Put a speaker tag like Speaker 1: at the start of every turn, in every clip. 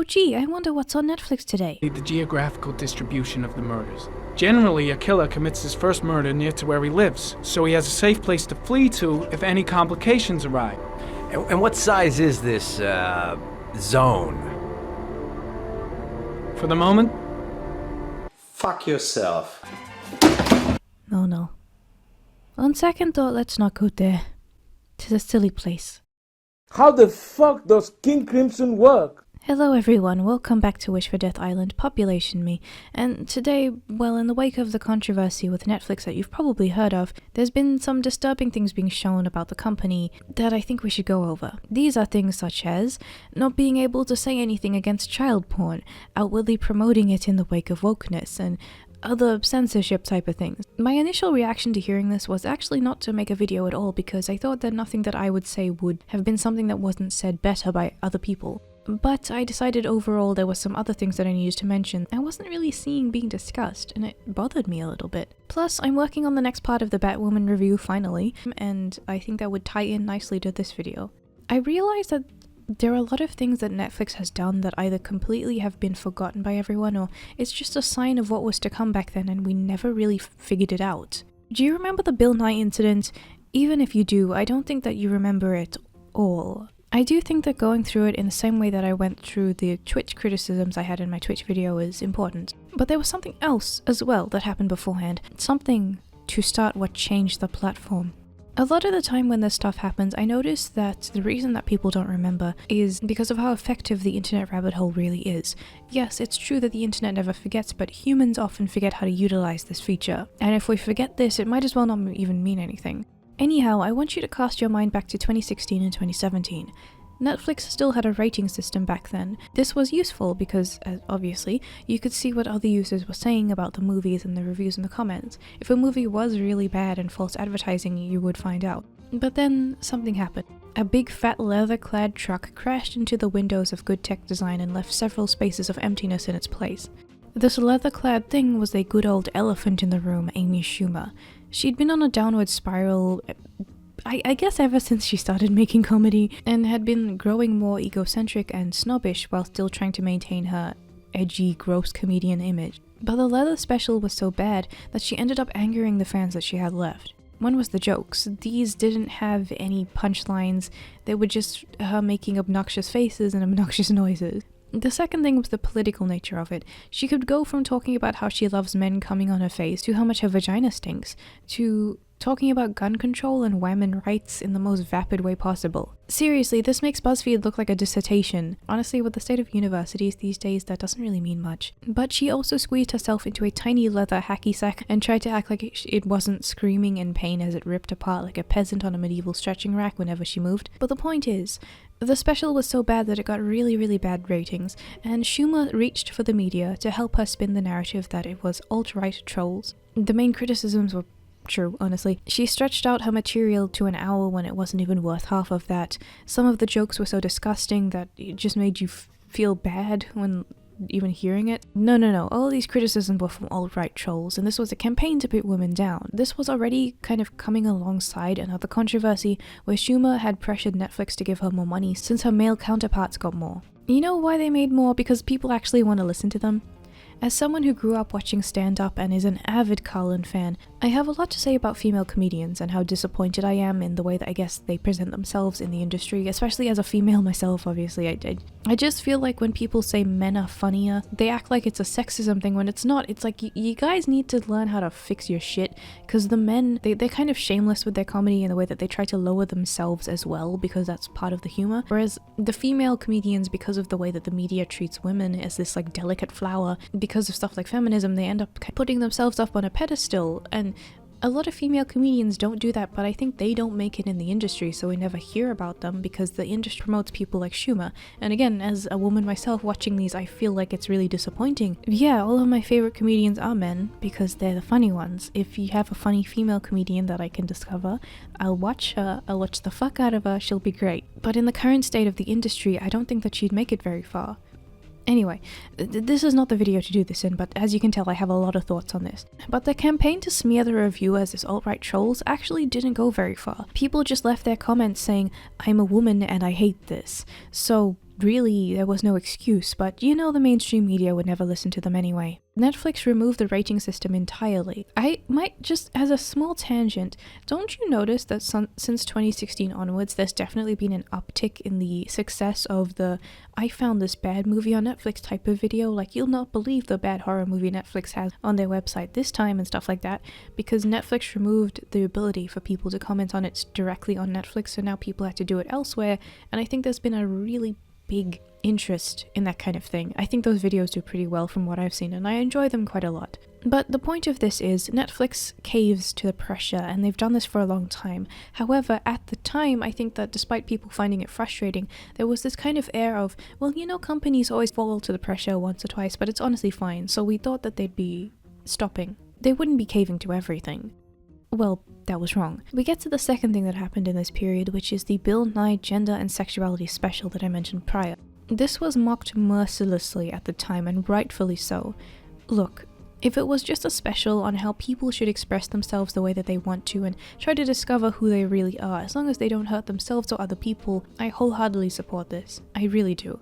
Speaker 1: Oh gee, I wonder what's on Netflix today.
Speaker 2: The geographical distribution of the murders. Generally, a killer commits his first murder near to where he lives, so he has a safe place to flee to if any complications arise.
Speaker 3: And what size is this, zone?
Speaker 2: For the moment,
Speaker 4: Fuck yourself.
Speaker 1: Oh no. On second thought, let's not go there. 'Tis a silly place.
Speaker 5: How the fuck does King Crimson work?
Speaker 1: Hello everyone, welcome back to Wish for Death Island, Population Me, and today, well, in the wake of the controversy with Netflix that you've probably heard of, there's been some disturbing things being shown about the company that I think we should go over. These are things such as not being able to say anything against child porn, outwardly promoting it in the wake of wokeness, and other censorship type of things. My initial reaction to hearing this was actually not to make a video at all because I thought that nothing that I would say would have been something that wasn't said better by other people. But I decided overall there were some other things that I needed to mention I wasn't really seeing being discussed, and it bothered me a little bit. Plus, I'm working on the next part of the Batwoman review finally, and I think that would tie in nicely to this video. I realized that there are a lot of things that Netflix has done that either completely have been forgotten by everyone, or it's just a sign of what was to come back then and we never really figured it out. Do you remember the Bill Nye incident? Even if you do, I don't think that you remember it all. I do think that going through it in the same way that I went through the Twitch criticisms I had in my Twitch video is important. But there was something else as well that happened beforehand. Something to start what changed the platform. A lot of the time when this stuff happens, I notice that the reason that people don't remember is because of how effective the internet rabbit hole really is. Yes, it's true that the internet never forgets, but humans often forget how to utilize this feature. And if we forget this, it might as well not even mean anything. Anyhow, I want you to cast your mind back to 2016 and 2017. Netflix still had a rating system back then. This was useful because, obviously, you could see what other users were saying about the movies and the reviews in the comments. If a movie was really bad and false advertising, you would find out. But then, something happened. A big fat leather-clad truck crashed into the windows of good tech design and left several spaces of emptiness in its place. This leather-clad thing was a good old elephant in the room, Amy Schumer. She'd been on a downward spiral, I guess ever since she started making comedy, and had been growing more egocentric and snobbish while still trying to maintain her edgy, gross comedian image. But the leather special was so bad that she ended up angering the fans that she had left. One was the jokes. These didn't have any punchlines, they were just her making obnoxious faces and obnoxious noises. The second thing was the political nature of it. She could go from talking about how she loves men coming on her face to how much her vagina stinks, to talking about gun control and women rights in the most vapid way possible. Seriously, this makes BuzzFeed look like a dissertation. Honestly, with the state of universities these days, that doesn't really mean much. But she also squeezed herself into a tiny leather hacky sack and tried to act like it wasn't screaming in pain as it ripped apart like a peasant on a medieval stretching rack whenever she moved. But the point is, the special was so bad that it got really bad ratings, and Schumer reached for the media to help her spin the narrative that it was alt-right trolls. The main criticisms were true, honestly. She stretched out her material to an hour when it wasn't even worth half of that. Some of the jokes were so disgusting that it just made you feel bad when even hearing it. No, all these criticisms were from alt-right trolls, and this was a campaign to put women down. This was already kind of coming alongside another controversy where Schumer had pressured Netflix to give her more money since her male counterparts got more. You know why they made more? Because people actually want to listen to them. As someone who grew up watching stand-up and is an avid Carlin fan, I have a lot to say about female comedians and how disappointed I am in the way that I guess they present themselves in the industry, especially as a female myself, obviously. I just feel like when people say men are funnier, they act like it's a sexism thing when it's not. It's like, you guys need to learn how to fix your shit, because the men, they're kind of shameless with their comedy in the way that they try to lower themselves as well, because that's part of the humor. Whereas the female comedians, because of the way that the media treats women as this like delicate flower, because of stuff like feminism, they end up putting themselves up on a pedestal, and a lot of female comedians don't do that, but I think they don't make it in the industry, so we never hear about them because the industry promotes people like Schumer. And again, as a woman myself watching these, I feel like it's really disappointing. Yeah, all of my favorite comedians are men because they're the funny ones. If you have a funny female comedian that I can discover, I'll watch her, I'll watch the fuck out of her, she'll be great. But in the current state of the industry, I don't think that she'd make it very far. Anyway, this is not the video to do this in, but as you can tell I have a lot of thoughts on this. But the campaign to smear the reviewers as alt-right trolls actually didn't go very far. People just left their comments saying, "I'm a woman and I hate this." So really there was no excuse, but you know the mainstream media would never listen to them anyway. Netflix removed the rating system entirely. I might just, as a small tangent, don't you notice that since 2016 onwards, there's definitely been an uptick in the success of the "I found this bad movie on Netflix" type of video? Like, you'll not believe the bad horror movie Netflix has on their website this time and stuff like that, because Netflix removed the ability for people to comment on it directly on Netflix, so now people have to do it elsewhere, and I think there's been a really big interest in that kind of thing. I think those videos do pretty well from what I've seen, and I enjoy them quite a lot. But the point of this is Netflix caves to the pressure, and they've done this for a long time. However, at the time, I think that despite people finding it frustrating, there was this kind of air of, well, you know, companies always fall to the pressure once or twice, but it's honestly fine, so we thought that they'd be stopping. They wouldn't be caving to everything. Well, that was wrong. We get to the second thing that happened in this period, which is the Bill Nye Gender and Sexuality Special that I mentioned prior. This was mocked mercilessly at the time, and rightfully so. Look, if it was just a special on how people should express themselves the way that they want to and try to discover who they really are, as long as they don't hurt themselves or other people, I wholeheartedly support this. I really do.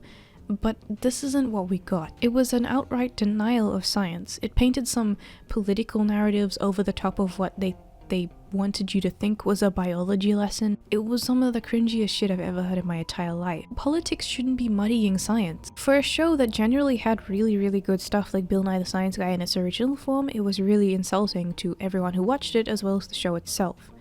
Speaker 1: But this isn't what we got. It was an outright denial of science. It painted some political narratives over the top of what they wanted you to think was a biology lesson. It was some of the cringiest shit I've ever heard in my entire life. Politics shouldn't be muddying science. For a show that generally had really good stuff like Bill Nye the Science Guy in its original form, it was really insulting to everyone who watched it as well as the show itself.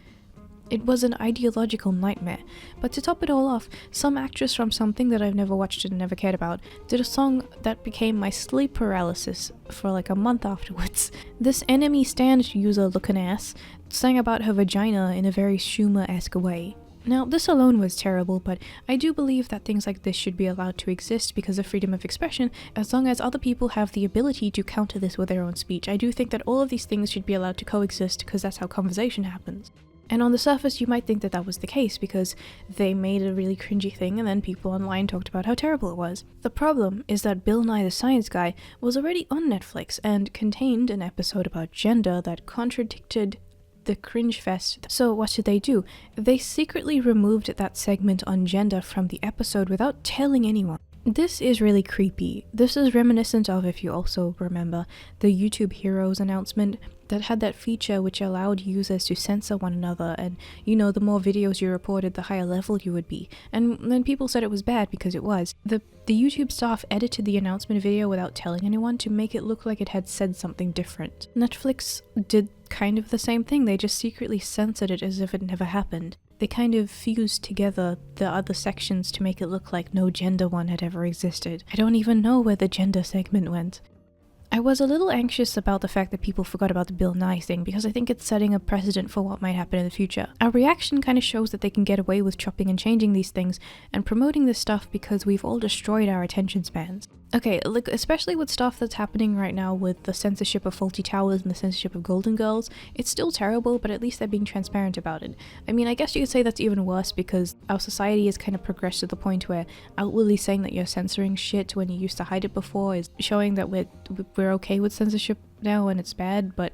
Speaker 1: It was an ideological nightmare. But to top it all off, some actress from something that I've never watched and never cared about did a song that became my sleep paralysis for like a month afterwards. This enemy stand user looking ass sang about her vagina in a very Schumer-esque way. Now, this alone was terrible, but I do believe that things like this should be allowed to exist because of freedom of expression, as long as other people have the ability to counter this with their own speech. I do think that all of these things should be allowed to coexist because that's how conversation happens. And on the surface, you might think that that was the case because they made a really cringy thing and then people online talked about how terrible it was. The problem is that Bill Nye the Science Guy was already on Netflix and contained an episode about gender that contradicted the cringe fest. So what did they do? They secretly removed that segment on gender from the episode without telling anyone. This is really creepy. This is reminiscent of, if you also remember, the YouTube Heroes announcement that had that feature which allowed users to censor one another, and you know, the more videos you reported, the higher level you would be. And then people said it was bad because it was. The YouTube staff edited the announcement video without telling anyone to make it look like it had said something different. Netflix did kind of the same thing. They just secretly censored it as if it never happened. They kind of fused together the other sections to make it look like no gender one had ever existed. I don't even know where the gender segment went. I was a little anxious about the fact that people forgot about the Bill Nye thing because I think it's setting a precedent for what might happen in the future. Our reaction kind of shows that they can get away with chopping and changing these things and promoting this stuff because we've all destroyed our attention spans. Okay, look, especially with stuff that's happening right now with the censorship of Fawlty Towers and the censorship of Golden Girls, it's still terrible, but at least they're being transparent about it. I mean, I guess you could say that's even worse because our society has kind of progressed to the point where outwardly saying that you're censoring shit when you used to hide it before is showing that we're okay with censorship now and it's bad, but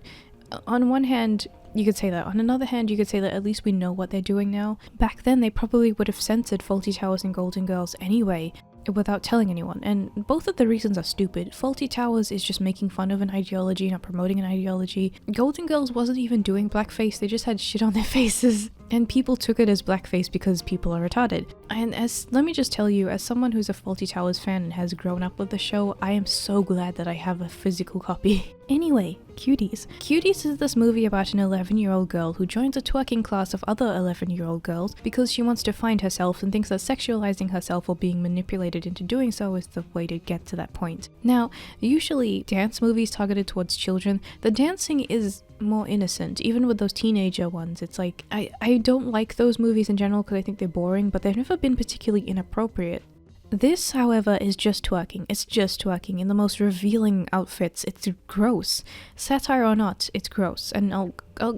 Speaker 1: on one hand, you could say that. On another hand, you could say that at least we know what they're doing now. Back then, they probably would have censored Fawlty Towers and Golden Girls anyway, without telling anyone, and both of the reasons are stupid. Fawlty Towers is just making fun of an ideology, not promoting an ideology. Golden Girls wasn't even doing blackface, they just had shit on their faces. And people took it as blackface because people are retarded. And let me just tell you, as someone who's a Fawlty Towers fan and has grown up with the show, I am so glad that I have a physical copy. Anyway, Cuties. Cuties is this movie about an 11-year-old girl who joins a twerking class of other 11-year-old girls because she wants to find herself and thinks that sexualizing herself or being manipulated into doing so is the way to get to that point. Now, usually dance movies targeted towards children, the dancing is more innocent, even with those teenager ones. It's like, I don't like those movies in general because I think they're boring, but they've never been particularly inappropriate. This, however, is just twerking. It's just twerking in the most revealing outfits. It's gross. Satire or not, it's gross. And I'll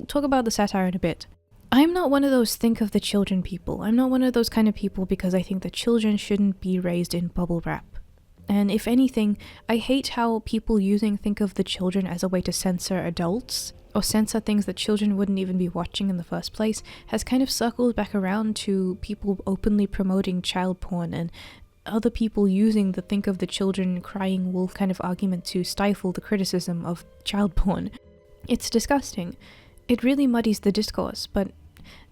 Speaker 1: talk about the satire in a bit. I'm not one of those think of the children people. I'm not one of those kind of people because I think that children shouldn't be raised in bubble wrap. And if anything, I hate how people using think of the children as a way to censor adults, or censor things that children wouldn't even be watching in the first place, has kind of circled back around to people openly promoting child porn. And other people using the think of the children crying wolf kind of argument to stifle the criticism of child porn. It's disgusting. It really muddies the discourse, but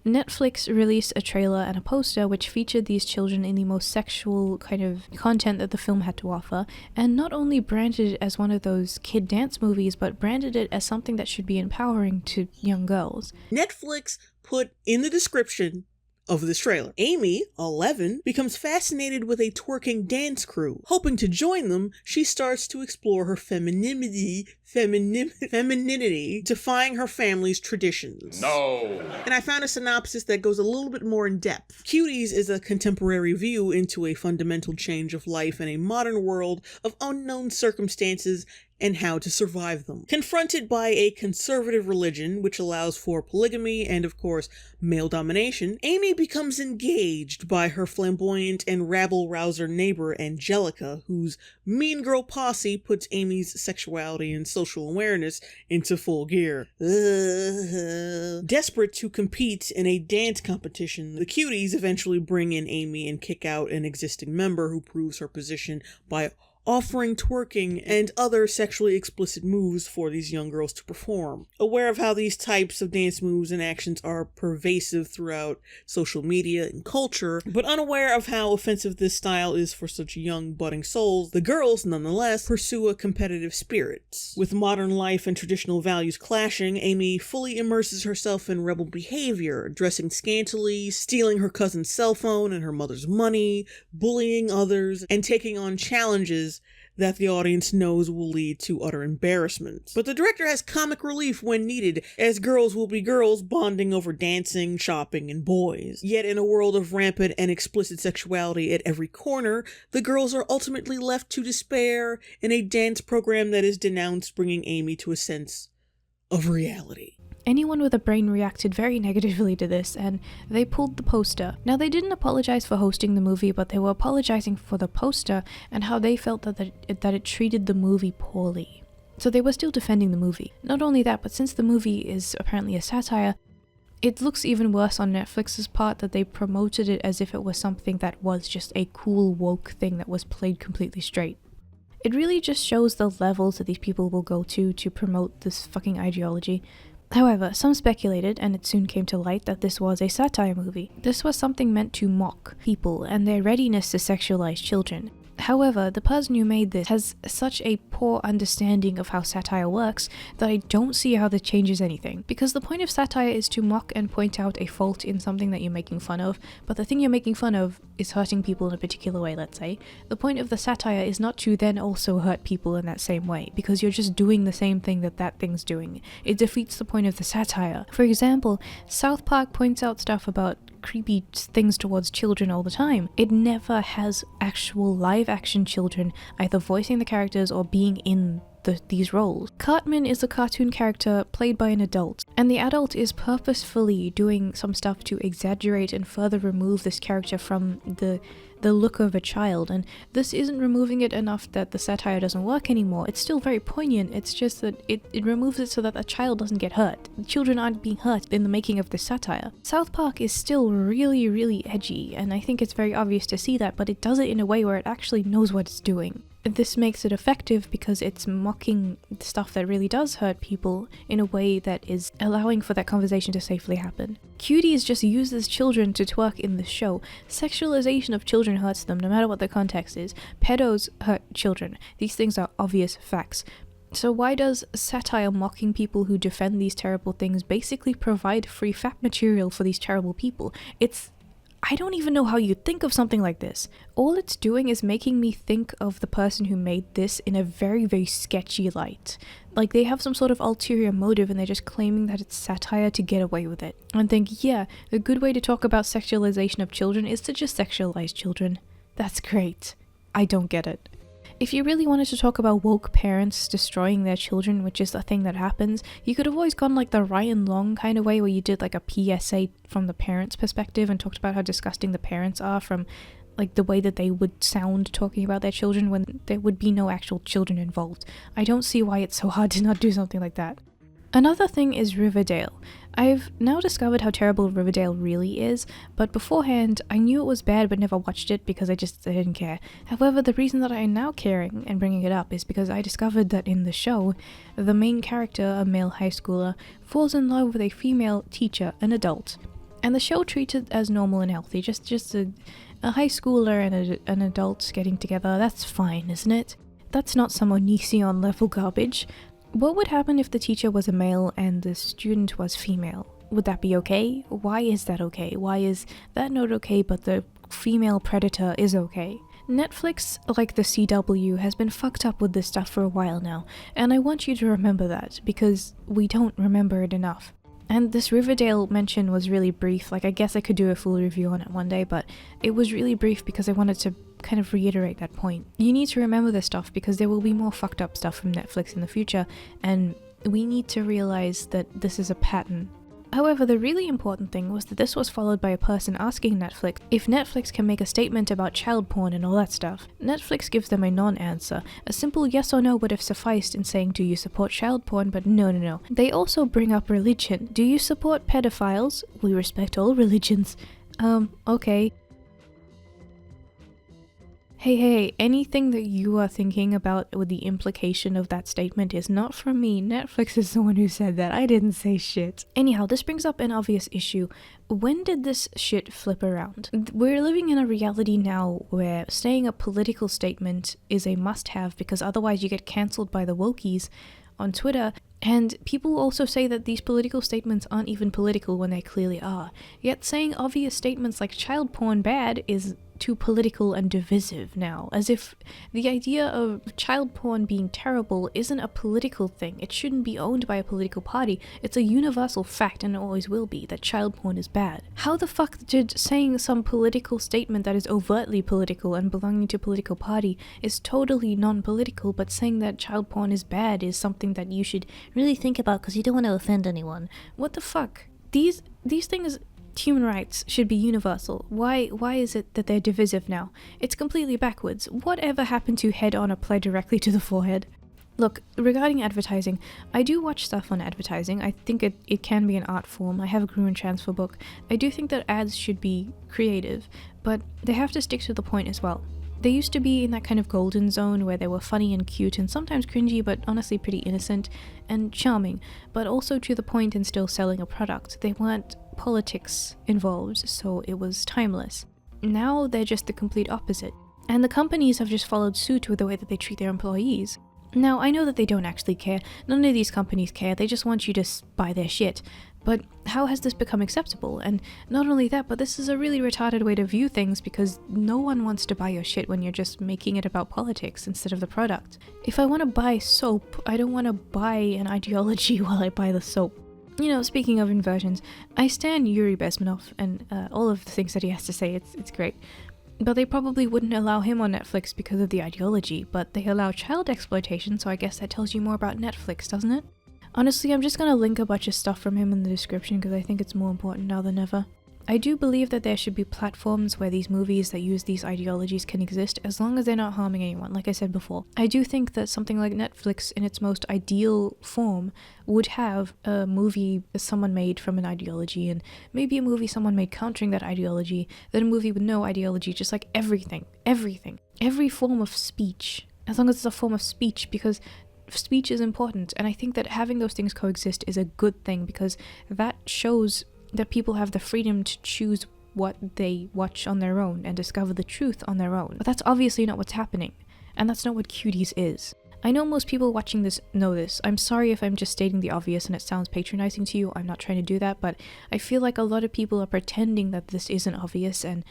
Speaker 1: Netflix released a trailer and a poster which featured these children in the most sexual kind of content that the film had to offer, and not only branded it as one of those kid dance movies, but branded it as something that should be empowering to young girls.
Speaker 6: Netflix put in the description of this trailer, Amy, 11, becomes fascinated with a twerking dance crew. Hoping to join them, she starts to explore her femininity, defying her family's traditions.
Speaker 4: No!
Speaker 6: And I found a synopsis that goes a little bit more in depth. Cuties is a contemporary view into a fundamental change of life in a modern world of unknown circumstances and how to survive them. Confronted by a conservative religion which allows for polygamy and, of course, male domination, Amy becomes engaged by her flamboyant and rabble-rouser neighbor Angelica, whose mean girl posse puts Amy's sexuality and social awareness into full gear. Desperate to compete in a dance competition, the Cuties eventually bring in Amy and kick out an existing member who proves her position by offering twerking and other sexually explicit moves for these young girls to perform. Aware of how these types of dance moves and actions are pervasive throughout social media and culture, but unaware of how offensive this style is for such young budding souls, the girls, nonetheless, pursue a competitive spirit. With modern life and traditional values clashing, Amy fully immerses herself in rebel behavior, dressing scantily, stealing her cousin's cell phone and her mother's money, bullying others, and taking on challenges that the audience knows will lead to utter embarrassment. But the director has comic relief when needed, as girls will be girls bonding over dancing, shopping, and boys. Yet in a world of rampant and explicit sexuality at every corner, the girls are ultimately left to despair in a dance program that is denounced, bringing Amy to a sense of reality.
Speaker 1: Anyone with a brain reacted very negatively to this, and they pulled the poster. Now, they didn't apologize for hosting the movie, but they were apologizing for the poster and how they felt that it treated the movie poorly. So they were still defending the movie. Not only that, but since the movie is apparently a satire, it looks even worse on Netflix's part that they promoted it as if it was something that was just a cool woke thing that was played completely straight. It really just shows the levels that these people will go to promote this fucking ideology. However, some speculated, and it soon came to light, that this was a satire movie. This was something meant to mock people and their readiness to sexualize children. However, the person who made this has such a poor understanding of how satire works that I don't see how this changes anything. Because the point of satire is to mock and point out a fault in something that you're making fun of, but the thing you're making fun of is hurting people in a particular way, let's say. The point of the satire is not to then also hurt people in that same way, because you're just doing the same thing that thing's doing. It defeats the point of the satire. For example, South Park points out stuff about creepy things towards children all the time. It never has actual live action children either voicing the characters or being in these roles. Cartman is a cartoon character played by an adult, and the adult is purposefully doing some stuff to exaggerate and further remove this character from the look of a child, and this isn't removing it enough that the satire doesn't work anymore. It's still very poignant, it's just that it removes it so that a child doesn't get hurt. The children aren't being hurt in the making of this satire. South Park is still really, really edgy, and I think it's very obvious to see that, but it does it in a way where it actually knows what it's doing. This makes it effective because it's mocking stuff that really does hurt people in a way that is allowing for that conversation to safely happen. Cuties just uses children to twerk in the show. Sexualization of children hurts them, no matter what the context is. Pedos hurt children. These things are obvious facts. So why does satire mocking people who defend these terrible things basically provide free fat material for these terrible people? I don't even know how you'd think of something like this. All it's doing is making me think of the person who made this in a very, very sketchy light. Like they have some sort of ulterior motive and they're just claiming that it's satire to get away with it. And think, yeah, the good way to talk about sexualization of children is to just sexualize children. That's great. I don't get it. If you really wanted to talk about woke parents destroying their children, which is the thing that happens, you could have always gone like the Ryan Long kind of way where you did like a PSA from the parents' perspective and talked about how disgusting the parents are from like the way that they would sound talking about their children when there would be no actual children involved. I don't see why it's so hard to not do something like that. Another thing is Riverdale. I've now discovered how terrible Riverdale really is, but beforehand I knew it was bad but never watched it because I didn't care. However, the reason that I am now caring and bringing it up is because I discovered that in the show, the main character, a male high schooler, falls in love with a female teacher, an adult. And the show treats it as normal and healthy, just a high schooler and an adult getting together. That's fine, isn't it? That's not some Onision level garbage. What would happen if the teacher was a male and the student was female? Would that be okay? Why is that okay? Why is that not okay but the female predator is okay? Netflix, like the CW, has been fucked up with this stuff for a while now, and I want you to remember that, because we don't remember it enough. And this Riverdale mention was really brief. Like, I guess I could do a full review on it one day, but it was really brief because I wanted to kind of reiterate that point. You need to remember this stuff because there will be more fucked up stuff from Netflix in the future, and we need to realize that this is a pattern. However, the really important thing was that this was followed by a person asking Netflix if Netflix can make a statement about child porn and all that stuff. Netflix gives them a non-answer. A simple yes or no would have sufficed in saying, do you support child porn? But no. They also bring up religion. Do you support pedophiles? We respect all religions. Okay. Hey, anything that you are thinking about with the implication of that statement is not from me. Netflix is the one who said that. I didn't say shit. Anyhow, this brings up an obvious issue. When did this shit flip around? We're living in a reality now where saying a political statement is a must-have because otherwise you get cancelled by the wokies on Twitter, and people also say that these political statements aren't even political when they clearly are. Yet saying obvious statements like child porn bad is too political and divisive now, as if the idea of child porn being terrible isn't a political thing. It shouldn't be owned by a political party. It's a universal fact, and it always will be, that child porn is bad. How the fuck did saying some political statement that is overtly political and belonging to a political party is totally non-political, but saying that child porn is bad is something that you should really think about because you don't want to offend anyone? What the fuck? These things, human rights, should be universal. Why is it that they're divisive now? It's completely backwards. Whatever happened to head-on apply directly to the forehead? Look, regarding advertising, I do watch stuff on advertising. I think it can be an art form. I have a Grew and Transfer book. I do think that ads should be creative, but they have to stick to the point as well. They used to be in that kind of golden zone where they were funny and cute and sometimes cringy, but honestly pretty innocent and charming, but also to the point and still selling a product. They weren't politics involved, so it was timeless. Now they're just the complete opposite, and the companies have just followed suit with the way that they treat their employees. Now, I know that they don't actually care. None of these companies care. They just want you to buy their shit. But how has this become acceptable? And not only that, but this is a really retarded way to view things because no one wants to buy your shit when you're just making it about politics instead of the product. If I want to buy soap, I don't want to buy an ideology while I buy the soap. You know, speaking of inversions, I stan Yuri Bezmenov and all of the things that he has to say. It's great. But they probably wouldn't allow him on Netflix because of the ideology, but they allow child exploitation, so I guess that tells you more about Netflix, doesn't it? Honestly, I'm just gonna link a bunch of stuff from him in the description because I think it's more important now than ever. I do believe that there should be platforms where these movies that use these ideologies can exist as long as they're not harming anyone, like I said before. I do think that something like Netflix in its most ideal form would have a movie that someone made from an ideology, and maybe a movie someone made countering that ideology, then a movie with no ideology, just like everything. Every form of speech, as long as it's a form of speech, because speech is important, and I think that having those things coexist is a good thing because that shows that people have the freedom to choose what they watch on their own and discover the truth on their own. But that's obviously not what's happening, and that's not what Cuties is. I know most people watching this know this. I'm sorry if I'm just stating the obvious and it sounds patronizing to you. I'm not trying to do that, but I feel like a lot of people are pretending that this isn't obvious, and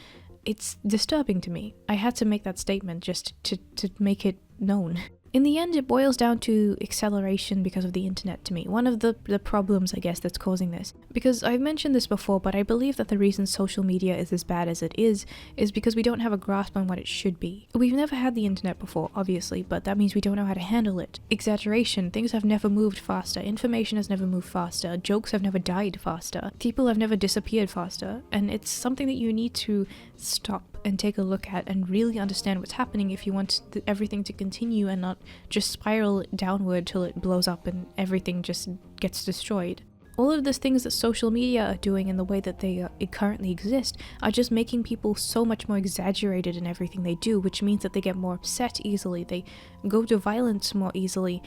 Speaker 1: it's disturbing to me. I had to make that statement just to make it known. In the end, it boils down to acceleration because of the internet to me. One of the problems, I guess, that's causing this. Because I've mentioned this before, but I believe that the reason social media is as bad as it is because we don't have a grasp on what it should be. We've never had the internet before, obviously, but that means we don't know how to handle it. Exaggeration. Things have never moved faster. Information has never moved faster. Jokes have never died faster. People have never disappeared faster. And it's something that you need to stop. and take a look at and really understand what's happening if you want everything to continue and not just spiral downward till it blows up and everything just gets destroyed. All of these things that social media are doing and the way that they currently exist are just making people so much more exaggerated in everything they do, which means that they get more upset easily, they go to violence more easily.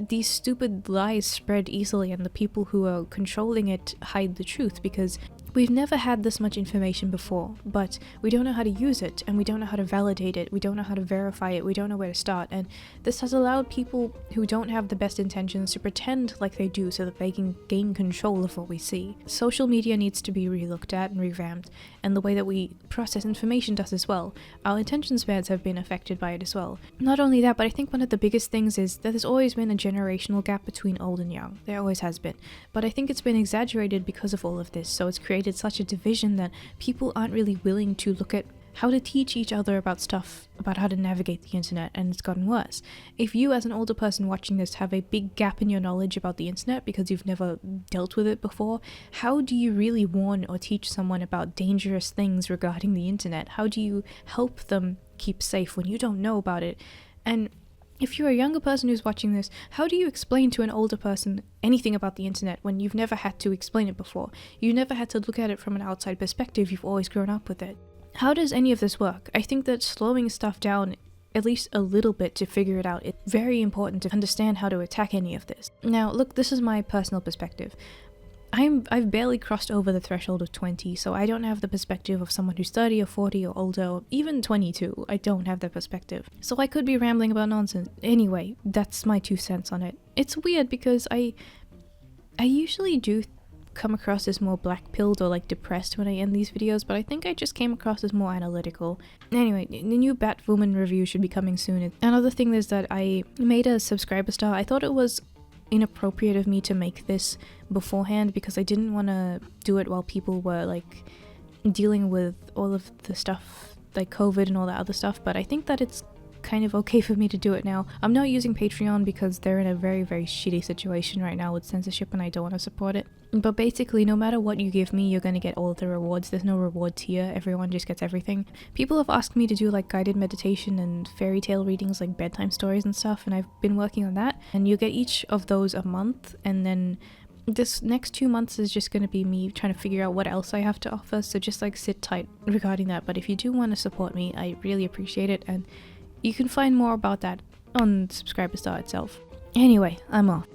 Speaker 1: These stupid lies spread easily, and the people who are controlling it hide the truth because we've never had this much information before, but we don't know how to use it, and we don't know how to validate it, we don't know how to verify it, we don't know where to start, and this has allowed people who don't have the best intentions to pretend like they do so that they can gain control of what we see. Social media needs to be relooked at and revamped, and the way that we process information does as well. Our attention spans have been affected by it as well. Not only that, but I think one of the biggest things is that there's always been a generational gap between old and young. There always has been. But I think it's been exaggerated because of all of this, so it's created such a division that people aren't really willing to look at how to teach each other about stuff, about how to navigate the internet, and it's gotten worse. If you as an older person watching this have a big gap in your knowledge about the internet because you've never dealt with it before, how do you really warn or teach someone about dangerous things regarding the internet? How do you help them keep safe when you don't know about it? And if you're a younger person who's watching this, how do you explain to an older person anything about the internet when you've never had to explain it before? You never had to look at it from an outside perspective, you've always grown up with it. How does any of this work? I think that slowing stuff down at least a little bit to figure it out, it's very important to understand how to attack any of this. Now, look, this is my personal perspective. I've barely crossed over the threshold of 20, so I don't have the perspective of someone who's 30 or 40 or older, or even 22. I don't have that perspective. So I could be rambling about nonsense. Anyway, that's my 2 cents on it. It's weird because I usually do come across as more black-pilled or like depressed when I end these videos, but I think I just came across as more analytical. Anyway, the new Batwoman review should be coming soon. Another thing is that I made a subscriber star. I thought it was inappropriate of me to make this beforehand because I didn't want to do it while people were like dealing with all of the stuff like COVID and all that other stuff, but I think that it's kind of okay for me to do it now. I'm not using Patreon because they're in a very, very shitty situation right now with censorship and I don't want to support it. But basically, no matter what you give me, you're going to get all of the rewards. There's no reward tier. Everyone just gets everything. People have asked me to do like guided meditation and fairy tale readings, like bedtime stories and stuff, and I've been working on that. And you get each of those a month, and then this next 2 months is just going to be me trying to figure out what else I have to offer, so just like sit tight regarding that. But if you do want to support me, I really appreciate it, and you can find more about that on Subscriber Star itself. Anyway, I'm off.